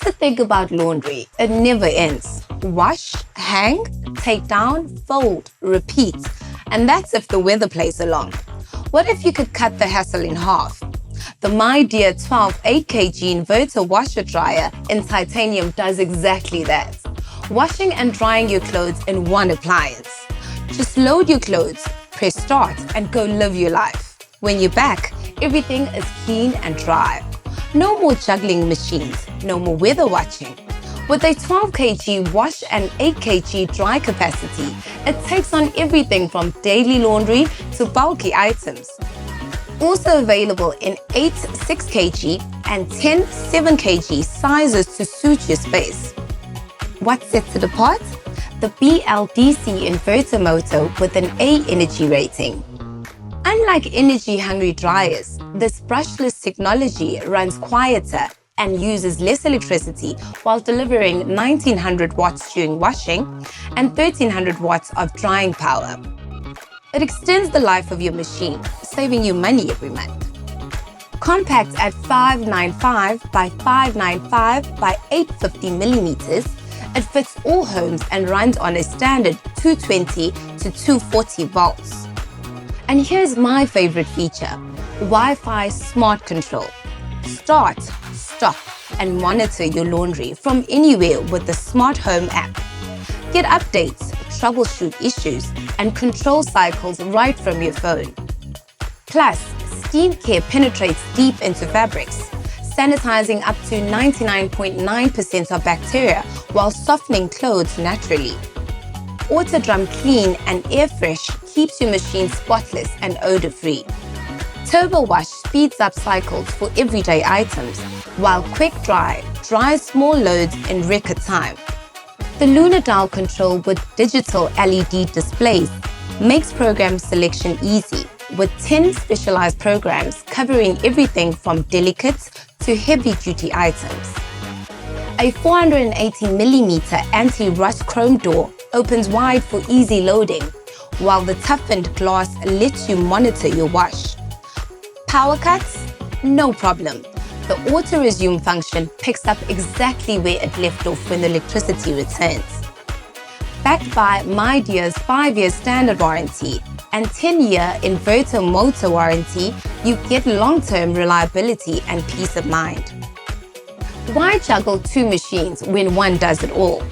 the thing about laundry, it never ends. Wash, hang, take down, fold, repeat. And that's if the weather plays along. What if you could cut the hassle in half? The Midea 12 8kg Inverter Washer Dryer in titanium does exactly that. Washing and drying your clothes in one appliance. Just load your clothes, press start, and go live your life. When you're back, everything is clean and dry. No more juggling machines, no more weather watching. With a 12 kg wash and 8 kg dry capacity, it takes on everything from daily laundry to bulky items. Also available in 8 6 kg and 10 7 kg sizes to suit your space. What sets it apart? The BLDC inverter motor with an A energy rating. Unlike energy-hungry dryers, this brushless technology runs quieter and uses less electricity while delivering 1900 watts during washing and 1300 watts of drying power. It extends the life of your machine, saving you money every month. Compact at 595 by 595 by 850 millimeters, it fits all homes and runs on a standard 220 to 240 volts. And here's my favorite feature, Wi-Fi Smart Control. Start, stop, and monitor your laundry from anywhere with the Smart Home app. Get updates, troubleshoot issues, and control cycles right from your phone. Plus, steam care penetrates deep into fabrics, sanitizing up to 99.9% of bacteria while softening clothes naturally. Auto Drum Clean and Air Fresh keeps your machine spotless and odor-free. Turbo Wash speeds up cycles for everyday items, while Quick Dry dries small loads in record time. The Lunar Dial control with digital LED displays makes program selection easy, with 10 specialized programs covering everything from delicate to heavy-duty items. A 480mm anti-rust chrome door opens wide for easy loading, while the toughened glass lets you monitor your wash. Power cuts? No problem. The auto-resume function picks up exactly where it left off when the electricity returns. Backed by Midea's 5-year standard warranty and 10-year inverter motor warranty, you get long-term reliability and peace of mind. Why juggle two machines when one does it all?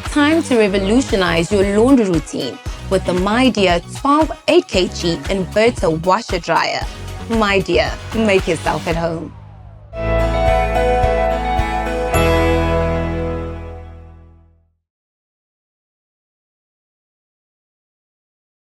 Time to revolutionize your laundry routine with the Midea 12 8kg Inverter Washer Dryer. Midea, make yourself at home.